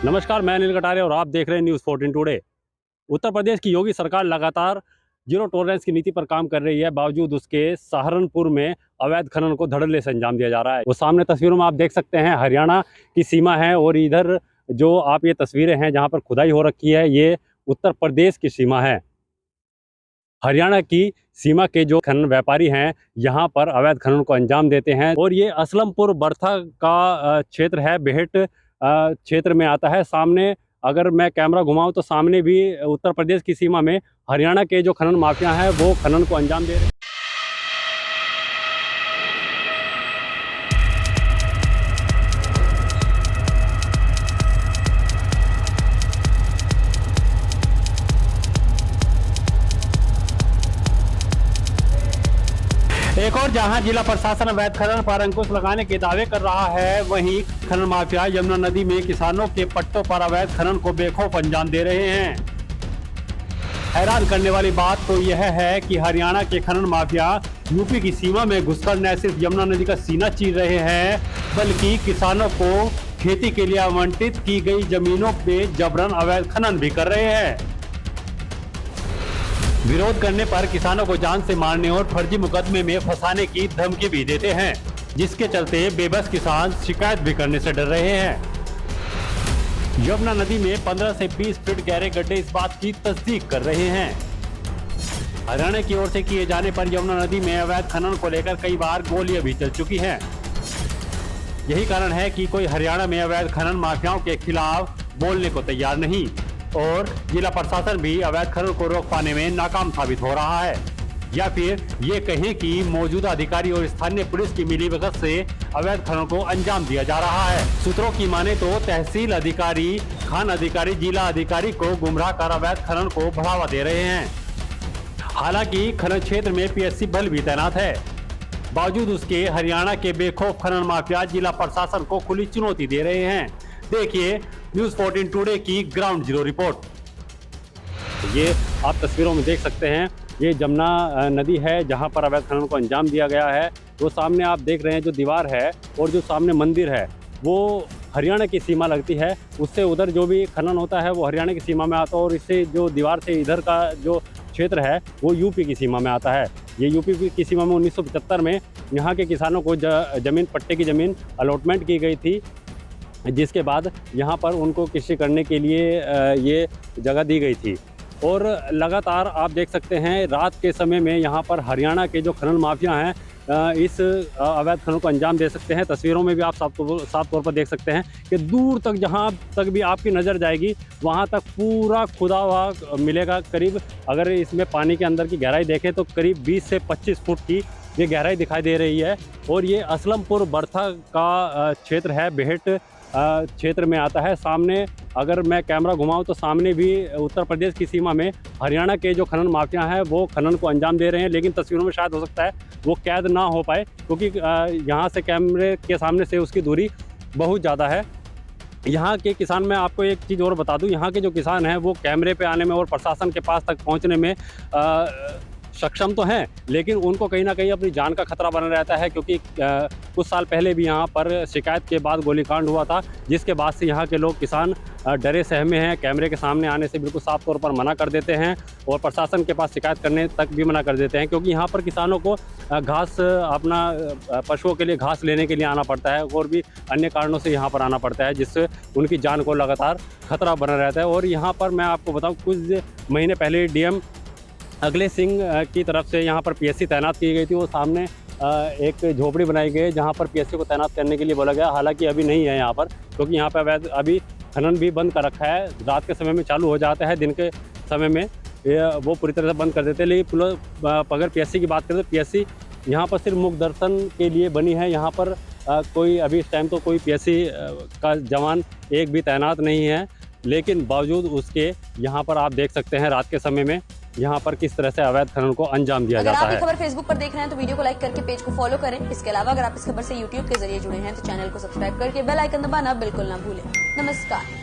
नमस्कार, मैं अनिल कटारे और आप देख रहे हैं न्यूज़ 14 टुडे। उत्तर प्रदेश की योगी सरकार लगातार जीरो टॉलरेंस की नीति पर काम कर रही है। बावजूद उसके सहारनपुर में अवैध खनन को धड़ल्ले से अंजाम दिया जा रहा है। वो सामने तस्वीरों में आप देख सकते हैं, हरियाणा की सीमा है और इधर जो आप ये तस्वीरें हैं जहां पर खुदाई हो रखी है, ये उत्तर प्रदेश की सीमा है। हरियाणा की सीमा के जो खनन व्यापारी हैं यहाँ पर अवैध खनन को अंजाम देते हैं और ये असलमपुर बर्था का क्षेत्र है, बेहट क्षेत्र में आता है। सामने अगर मैं कैमरा घुमाऊं तो सामने भी उत्तर प्रदेश की सीमा में हरियाणा के जो खनन माफिया हैं वो खनन को अंजाम दे रहे हैं। एक और जहां जिला प्रशासन अवैध खनन पर अंकुश लगाने के दावे कर रहा है, वहीं खनन माफिया यमुना नदी में किसानों के पट्टों पर अवैध खनन को बेखौफ अंजाम दे रहे हैं। हैरान करने वाली बात तो यह है कि हरियाणा के खनन माफिया यूपी की सीमा में घुसकर न सिर्फ यमुना नदी का सीना चीर रहे हैं, बल्कि किसानों को खेती के लिए आवंटित की गई जमीनों पे जबरन अवैध खनन भी कर रहे हैं। विरोध करने पर किसानों को जान से मारने और फर्जी मुकदमे में फंसाने की धमकी भी देते हैं, जिसके चलते बेबस किसान शिकायत भी करने से डर रहे हैं। यमुना नदी में 15 से 20 फीट गहरे गड्ढे इस बात की तस्दीक कर रहे हैं। हरियाणा की ओर से किए जाने पर यमुना नदी में अवैध खनन को लेकर कई बार गोलियां भी चल चुकी हैं। यही कारण है कि कोई हरियाणा में अवैध खनन माफियाओं के खिलाफ बोलने को तैयार नहीं और जिला प्रशासन भी अवैध खनन को रोक पाने में नाकाम साबित हो रहा है, या फिर ये कहें कि मौजूदा अधिकारी और स्थानीय पुलिस की मिलीभगत से अवैध खनन को अंजाम दिया जा रहा है। सूत्रों की माने तो तहसील अधिकारी, खान अधिकारी, जिला अधिकारी को गुमराह कर अवैध खनन को बढ़ावा दे रहे हैं। हालांकि खनन क्षेत्र में पीएससी बल भी तैनात है। बावजूद उसके हरियाणा के बेखौफ खनन माफिया जिला प्रशासन को खुली चुनौती दे रहे हैं। देखिए न्यूज़ 14 टुडे की ग्राउंड जीरो रिपोर्ट। ये आप तस्वीरों में देख सकते हैं, ये जमुना नदी है जहां पर अवैध खनन को अंजाम दिया गया है। वो सामने आप देख रहे हैं जो दीवार है और जो सामने मंदिर है वो हरियाणा की सीमा लगती है। उससे उधर जो भी खनन होता है वो हरियाणा की सीमा में आता है और इससे जो दीवार से इधर का जो क्षेत्र है वो यूपी की सीमा में आता है। ये यूपी की सीमा में 1975 में यहाँ के किसानों को जमीन पट्टे की ज़मीन अलॉटमेंट की गई थी, जिसके बाद यहाँ पर उनको कृषि करने के लिए ये जगह दी गई थी। और लगातार आप देख सकते हैं रात के समय में यहाँ पर हरियाणा के जो खनन माफिया हैं इस अवैध खनन को अंजाम दे सकते हैं। तस्वीरों में भी आप साफ तौर पर देख सकते हैं कि दूर तक जहाँ तक भी आपकी नज़र जाएगी वहाँ तक पूरा खुदा हुआ मिलेगा। करीब अगर इसमें पानी के अंदर की गहराई देखें तो करीब 20 से 25 फुट की ये गहराई दिखाई दे रही है। और ये असलमपुर बर्था का क्षेत्र है, बेहट क्षेत्र में आता है। सामने अगर मैं कैमरा घुमाऊं तो सामने भी उत्तर प्रदेश की सीमा में हरियाणा के जो खनन माफिया हैं वो खनन को अंजाम दे रहे हैं, लेकिन तस्वीरों में शायद हो सकता है वो कैद ना हो पाए क्योंकि यहाँ से कैमरे के सामने से उसकी दूरी बहुत ज़्यादा है। यहाँ के किसान, मैं आपको एक चीज़ और बता दूँ, यहाँ के जो किसान हैं वो कैमरे पे आने में और प्रशासन के पास तक पहुँचने में सक्षम तो हैं, लेकिन उनको कहीं ना कहीं अपनी जान का खतरा बना रहता है क्योंकि कुछ साल पहले भी यहाँ पर शिकायत के बाद गोलीकांड हुआ था, जिसके बाद से यहाँ के लोग किसान डरे सहमे हैं। कैमरे के सामने आने से बिल्कुल साफ तौर पर मना कर देते हैं और प्रशासन के पास शिकायत करने तक भी मना कर देते हैं, क्योंकि यहाँ पर किसानों को घास, अपना पशुओं के लिए घास लेने के लिए आना पड़ता है और भी अन्य कारणों से यहाँ पर आना पड़ता है, जिससे उनकी जान को लगातार खतरा बना रहता है। और यहाँ पर मैं आपको बताऊँ, कुछ महीने पहले डीएम अगले सिंह की तरफ से यहाँ पर पीएससी तैनात की गई थी। वो सामने एक झोपड़ी बनाई गई है जहाँ पर पीएससी को तैनात करने के लिए बोला गया। हालांकि अभी नहीं है यहाँ पर, क्योंकि यहाँ पर अभी खनन भी बंद कर रखा है। रात के समय में चालू हो जाता है, दिन के समय में वो पूरी तरह से बंद कर देते हैं। लेकिन अगर पीएससी की बात करें तो पीएससी यहाँ पर सिर्फ मुख दर्शन के लिए बनी है। यहाँ पर कोई अभी इस टाइम तो कोई पीएससी का जवान एक भी तैनात नहीं है, लेकिन बावजूद उसके यहाँ पर आप देख सकते हैं रात के समय में यहाँ पर किस तरह से अवैध खनन को अंजाम दिया जाता है। अगर आप ये खबर फेसबुक पर देख रहे हैं तो वीडियो को लाइक करके पेज को फॉलो करें। इसके अलावा अगर आप इस खबर से यूट्यूब के जरिए जुड़े हैं तो चैनल को सब्सक्राइब करके बेल आइकन दबाना बिल्कुल ना भूलें। नमस्कार।